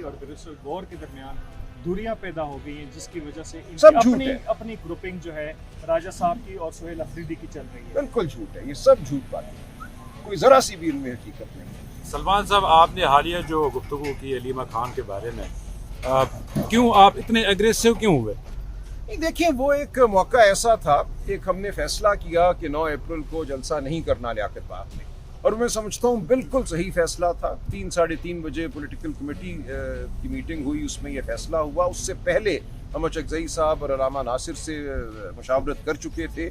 और बैरिस्टर गौर के दरमियान दूरियां पैदा हो गई हैं, जिसकी वजह से सब झूठ अपनी है। अपनी ग्रुपिंग जो है राजा साहब की और सुहेल अफरीदी की चल रही है। बिल्कुल झूठ है, ये सब झूठ बातें, कोई जरा सी भी इनमें हकीकत नहीं है। सलमान साहब, आपने हालिया जो गुफ्तगू की अलीमा खान के बारे में, क्यों आप इतने एग्रेसिव क्यों हुए? नहीं, देखिए, वो एक मौका ऐसा था, एक हमने फैसला किया कि 9 अप्रैल को जलसा नहीं करना लियाकत बाग में, और मैं समझता हूँ बिल्कुल सही फैसला था। 3 साढ़े 3 बजे पॉलिटिकल कमेटी की मीटिंग हुई, उसमें यह फैसला हुआ। उससे पहले हम चकजई साहब और अलामा नासिर से मशावरत कर चुके थे,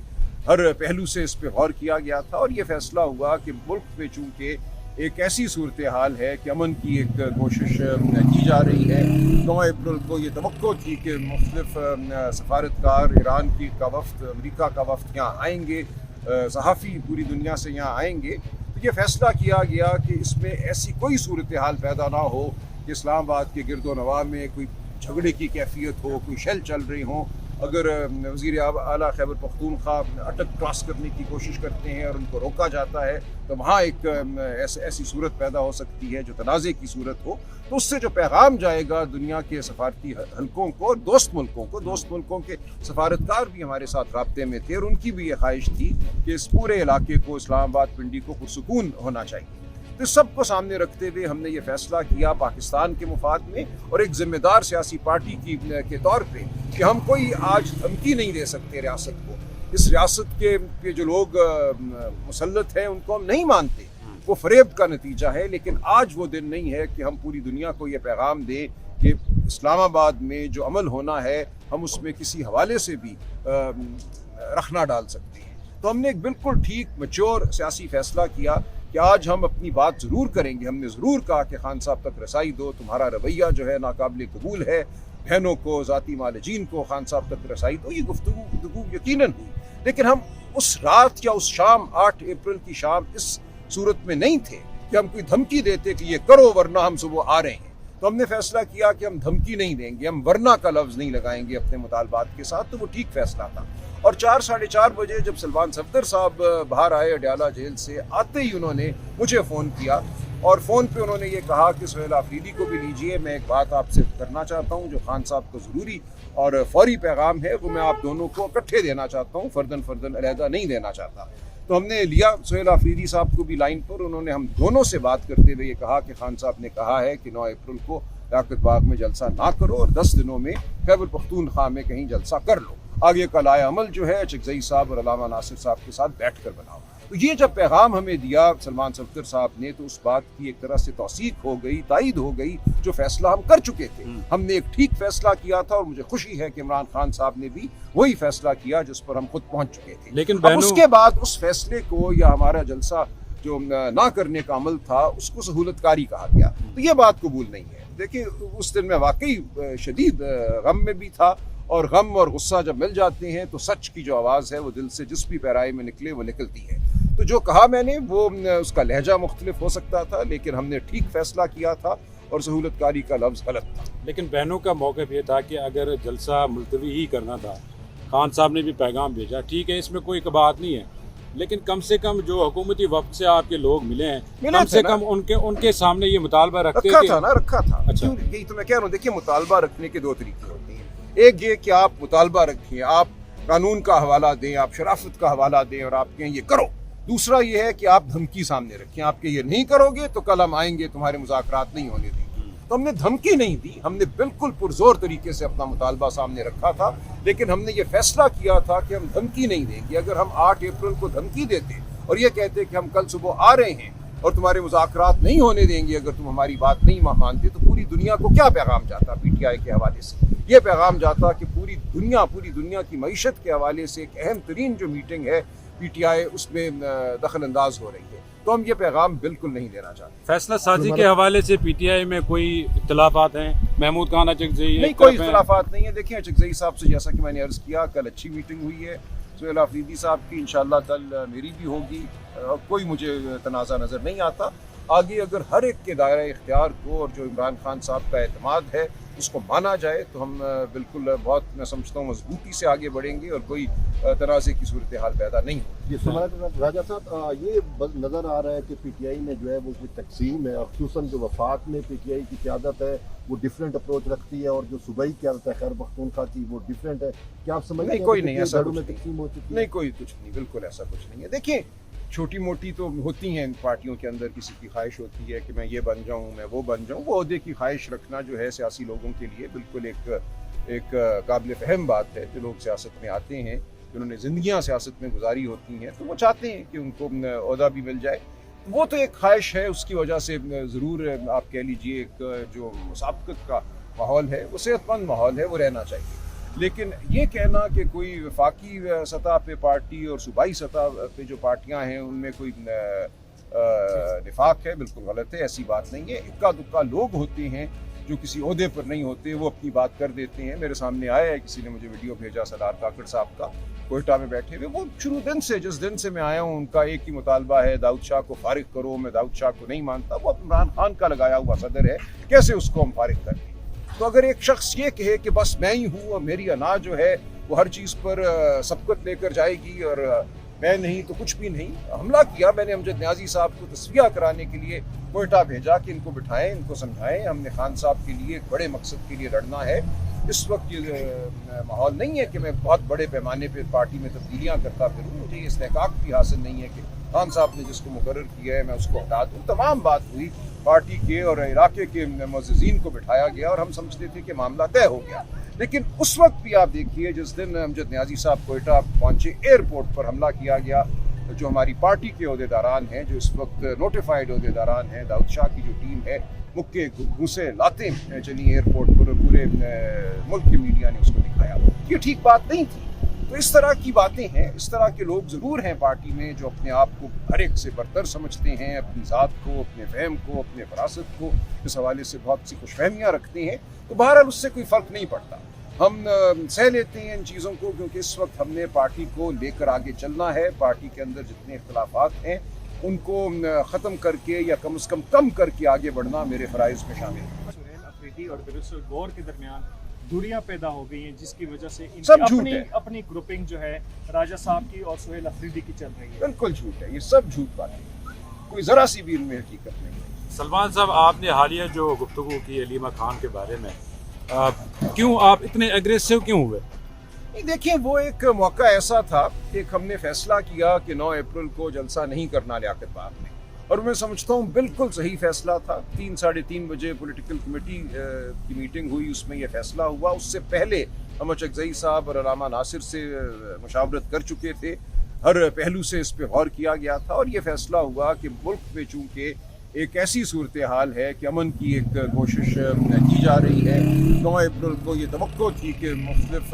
हर पहलू से इस पर गौर किया गया था, और ये फैसला हुआ कि मुल्क में चूँकि एक ऐसी सूरत हाल है कि अमन की एक कोशिश की जा रही है। 9 अप्रैल को ये तवक्को थी कि मुख्तलिफ सफारतकार, ईरान का वफ्द, अमेरिका का वफ्द यहाँ आएंगे, सहाफ़ी पूरी दुनिया से यहाँ आएंगे, तो ये फैसला किया गया कि इसमें ऐसी कोई सूरत हाल पैदा ना हो कि इस्लामाबाद के गिरदो नवा में कोई झगड़े की कैफियत हो, कोई शैल चल रही हो। अगर वज़ीर आला खैबर पख्तूनख्वा अटक क्रॉस करने की कोशिश करते हैं और उनको रोका जाता है, तो वहाँ एक ऐसी सूरत पैदा हो सकती है जो तनाज़े की सूरत हो। तो उससे जो पैगाम जाएगा दुनिया के सफारती हलकों को, दोस्त मुल्कों के सफारतकार भी हमारे साथ राब्ते में थे, और उनकी भी ये ख्वाहिश थी कि इस पूरे इलाके को, इस्लामाबाद पिंडी को पुरसुकून होना चाहिए। तो सबको सामने रखते हुए हमने ये फैसला किया पाकिस्तान के मुफाद में और एक जिम्मेदार सियासी पार्टी के तौर पे कि हम कोई आज धमकी नहीं दे सकते रियासत को। इस रियासत के जो लोग मुसल्लत हैं उनको हम नहीं मानते, वो फरेब का नतीजा है। लेकिन आज वो दिन नहीं है कि हम पूरी दुनिया को ये पैगाम दें कि इस्लामाबाद में जो अमल होना है हम उसमें किसी हवाले से भी रखना डाल सकते हैं। तो हमने एक बिल्कुल ठीक मैच्योर सियासी फैसला किया कि आज हम अपनी बात ज़रूर करेंगे। हमने ज़रूर कहा कि खान साहब तक रसाई दो, तुम्हारा रवैया जो है नाकाबिल कबूल है, बहनों को, ज़ाती मालजीन को खान साहब तक रसाई दो। ये गुफ्तगू यकीनन हुई, लेकिन हम उस रात या उस शाम 8 अप्रैल की शाम इस सूरत में नहीं थे कि हम कोई धमकी देते कि ये करो वरना हम सुबह आ रहे हैं। तो हमने फैसला किया कि हम धमकी नहीं देंगे, हम वरना का लफ्ज़ नहीं लगाएंगे अपने मुतालबात के साथ। तो वो ठीक फैसला था। और 4 साढ़े 4 बजे जब सलमान सफदर साहब बाहर आए अडयाला जेल से, आते ही उन्होंने मुझे फ़ोन किया और फ़ोन पे उन्होंने ये कहा कि सुहेल अफरीदी को भी लीजिए, मैं एक बात आपसे करना चाहता हूँ जो खान साहब को ज़रूरी और फौरी पैगाम है, वो मैं आप दोनों को इकट्ठे देना चाहता हूँ, फ़र्दन अलहदा नहीं देना चाहता। तो हमने लिया सुहेल अफरीदी साहब को भी लाइन पर। उन्होंने हम दोनों से बात करते हुए ये कहा कि खान साहब ने कहा है कि 9 अप्रैल को लियाकत बाग में जलसा ना करो और 10 दिनों में खैबर पख्तूनख्वा में कहीं जलसा कर लो। आगे का लाया अमल जो है चकजई साहब और अलामा नासिर साहब के साथ बैठ कर बनाओ। तो ये जब पैगाम हमें दिया सलमान सफदर साहब ने, तो उस बात की एक तरह से तौसीक हो गई, तायद हो गई जो फैसला हम कर चुके थे। हमने एक ठीक फैसला किया था और मुझे खुशी है कि इमरान खान साहब ने भी वही फैसला किया जिस पर हम खुद पहुंच चुके थे। लेकिन उसके बाद उस फैसले को या हमारा जलसा जो ना करने का अमल था उसको सहूलतकारी कहा गया, तो ये बात कबूल नहीं है। देखिए, उस दिन मैं वाकई शदीद गम में भी था, और गम और गुस्सा जब मिल जाते हैं तो सच की जो आवाज़ है वो दिल से जिस भी पैराए में निकले वो निकलती है। तो जो कहा मैंने वो उसका लहजा मुख्तलिफ हो सकता था, लेकिन हमने ठीक फैसला किया था और सहूलतकारी का लफ्ज़ गलत था। लेकिन बहनों का मौक़िफ़ ये था कि अगर जलसा मुलतवी ही करना था, खान साहब ने भी पैगाम भेजा, ठीक है, इसमें कोई बात नहीं है, लेकिन कम से कम जो हुकूमती वक्त से आपके लोग मिले हैं, कम से कम उनके सामने ये मुतालबा रखा था। अच्छा, यही तो मैं कह रहा हूँ। देखिए, मुतालबा रखने के 2 तरीके होते हैं। एक ये कि आप मुतालबा रखें, आप कानून का हवाला दें, आप शराफत का हवाला दें और आप कहें ये करो। दूसरा ये है कि आप धमकी सामने रखें, आपके ये नहीं करोगे तो कल हम आएंगे, तुम्हारे मुज़ाकरात नहीं होने देंगे। तो हमने धमकी नहीं दी, हमने बिल्कुल पुरजोर तरीके से अपना मुतालबा सामने रखा था, लेकिन हमने ये फैसला किया था कि हम धमकी नहीं देंगे। अगर हम 8 अप्रैल को धमकी देते और ये कहते कि हम कल सुबह आ रहे हैं और तुम्हारे मुज़ाकरात नहीं होने देंगे अगर तुम हमारी बात नहीं मानते, तो पूरी दुनिया को क्या पैगाम जाता पीटीआई के हवाले से? ये पैगाम जाता कि पूरी दुनिया की मईशत के हवाले से एक अहम तरीन जो मीटिंग है पीटीआई उसमें दखल अंदाज हो रही है। तो हम ये पैगाम बिल्कुल नहीं देना चाहते। फैसला साजी के हवाले से पीटीआई में कोई इख्तलाफात हैं? महमूद खान अचकजई नहीं, कोई इख्तलाफात नहीं है। देखिए, अचकजई साहब से जैसा कि मैंने अर्ज़ किया, कल अच्छी मीटिंग हुई है सुहेल अफरीदी साहब की, इंशाल्लाह कल मेरी भी होगी। कोई मुझे तनाज़ा नज़र नहीं आता। आगे अगर हर एक के दायरा इख्तियार को और जो इमरान खान साहब का एतमाद है उसको माना जाए तो हम बिल्कुल बहुत, मैं समझता हूँ, मजबूती से आगे बढ़ेंगे और कोई तनाज़े की सूरत हाल पैदा नहीं होगी। राजा साहब, ये नज़र आ रहा है कि पीटीआई ने जो है वो कोई तकसीम है, और खुसूसन जो वफाक में पीटीआई की क़यादत है वो डिफरेंट अप्रोच रखती है, और जो सूबाई क़यादत है खैबर पख्तूनख्वा की वो डिफरेंट है। क्या आप समझते हैं? कोई नहीं, ऐसा कुछ में तकसीम हो चुकी है? नहीं, कोई कुछ नहीं, बिल्कुल ऐसा कुछ नहीं है। देखिए, छोटी मोटी तो होती हैं इन पार्टियों के अंदर, किसी की ख्वाहिश होती है कि मैं ये बन जाऊं, मैं वो बन जाऊं। वो ओहदे की ख्वाहिश रखना जो है सियासी लोगों के लिए बिल्कुल एक काबिल फ़हम बात है। जो लोग सियासत में आते हैं, जिन्होंने ज़िंदगियां सियासत में गुजारी होती हैं, तो वो चाहते हैं कि उनको ओहदा भी मिल जाए। वो तो एक ख्वाहिश है, उसकी वजह से ज़रूर आप कह लीजिए एक जो मुसाबकत का माहौल है, वो सेहतमंद माहौल है, वो रहना चाहिए। लेकिन ये कहना कि कोई वफाकी सतह पे पार्टी और सूबाई सतह पे जो पार्टियां हैं उनमें कोई निफाक है, बिल्कुल गलत है। ऐसी बात नहीं है। इक्का दुक्का लोग होते हैं जो किसी ओहदे पर नहीं होते, वो अपनी बात कर देते हैं। मेरे सामने आया है, किसी ने मुझे वीडियो भेजा सरदार काकड़ साहब का, कोयटा में बैठे हुए। वो शुरू दिन से, जिस दिन से मैं आया हूँ, उनका एक ही मुतालबा है, दाऊद शाह को फारिग करो। मैं दाऊद शाह को नहीं मानता, वो इमरान खान का लगाया हुआ सदर है, कैसे उसको हम फारिग कर दें? तो अगर एक शख्स ये कहे कि बस मैं ही हूँ और मेरी अना जो है वो हर चीज़ पर सबकत लेकर जाएगी और मैं नहीं तो कुछ भी नहीं। हमला किया मैंने अमजद न्याजी साहब को तस्वीर कराने के लिए कोयटा भेजा कि इनको बिठाएं, इनको समझाएं। हमने खान साहब के लिए एक बड़े मकसद के लिए लड़ना है। इस वक्त ये माहौल नहीं है कि मैं बहुत बड़े पैमाने पर पार्टी में तब्दीलियाँ करता फिरूँ। मुझे ये इस्तेकाक भी हासिल नहीं है कि खान साहब ने जिसको मुकर्रर किया है मैं उसको हटा दूँ। तमाम बात हुई, पार्टी के और इलाके के मुअज़्ज़िज़ीन को बिठाया गया और हम समझते थे कि मामला तय हो गया। लेकिन उस वक्त भी आप देखिए, जिस दिन अमजद न्याजी साहब कोयटा पहुंचे, एयरपोर्ट पर हमला किया गया। जो हमारी पार्टी के ओहदेदारान हैं, जो इस वक्त नोटिफाइड ओहदेदारान हैं, दाऊद शाह की जो टीम है, मुक्के घूसे लाते चली एयरपोर्ट पर, पूरे मुल्क की मीडिया ने उसको दिखाया। ये ठीक बात नहीं थी। तो इस तरह की बातें हैं। इस तरह के लोग ज़रूर हैं पार्टी में जो अपने आप को हर एक से बरतर समझते हैं, अपनी ज़ात को, अपने फ़हम को, अपने फरासत को इस हवाले से बहुत सी खुशफहमियाँ रखते हैं। तो बहरहाल उससे कोई फ़र्क नहीं पड़ता। हम सह लेते हैं इन चीज़ों को, क्योंकि इस वक्त हमने पार्टी को लेकर आगे चलना है। पार्टी के अंदर जितने इख्तलाफात हैं उनको ख़त्म करके या कम से कम करके आगे बढ़ना मेरे फ़राइज़ में शामिल है। सुहेल अफरीदी और बैरिस्टर गौर के दरमियान दूरियां पैदा हो गई हैं, जिसकी वजह से सब झूठ है। अपनी ग्रुपिंग जो है राजा साहब की और सुहेल अफरीदी की चल रही है। बिल्कुल झूठ है, ये सब झूठ बातें, कोई ज़रा सी भी इनमें हकीकत नहीं है। सलमान साहब, आपने हालिया जो गुफ्तगू की अलीमा खान के बारे में, क्यों आप इतने एग्रेसिव क्यों हुए? नहीं, देखिए, वो एक मौका ऐसा था, एक हमने फैसला किया कि 9 अप्रैल को जलसा नहीं करना लियाकत बाग में, और मैं समझता हूँ बिल्कुल सही फैसला था। 3 साढ़े 3 बजे पॉलिटिकल कमेटी की मीटिंग हुई, उसमें यह फैसला हुआ। उससे पहले अहमद चकजई साहब और अलामा नासिर से मुशावरत कर चुके थे, हर पहलू से इस पर गौर किया गया था, और ये फैसला हुआ कि मुल्क में चूँकि एक ऐसी सूरत हाल है कि अमन की एक कोशिश की जा रही है। 9 अप्रैल को ये तवक्को थी कि मुख्तलिफ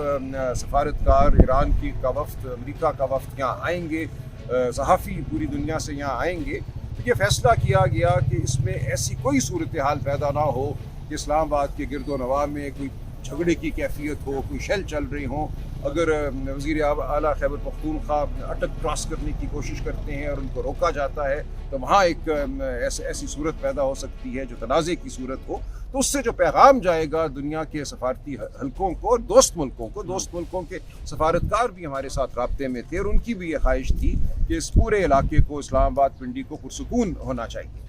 सफारतकार, ईरान का वफ्द, अमरीका का वफ्द यहाँ आएंगे, सहाफ़ी पूरी दुनिया से यहाँ आएंगे। तो ये फैसला किया गया कि इसमें ऐसी कोई सूरत हाल पैदा ना हो कि इस्लामाबाद के गिरदो नवा में कोई झगड़े की कैफियत हो, कोई शैल चल रही हो। अगर वज़ीर आला खैबर पख्तूनख्वा अटक क्रॉस करने की कोशिश करते हैं और उनको रोका जाता है, तो वहाँ एक ऐसी सूरत पैदा हो सकती है जो तनाज़े की सूरत हो। तो उससे जो पैगाम जाएगा दुनिया के सफारती हलकों को और दोस्त मुल्कों के सफारतकार भी हमारे साथ राब्ते में थे, और उनकी भी ये ख्वाहिश थी कि इस पूरे इलाके को, इस्लामाबाद पिंडी को पुरसुकून होना चाहिए।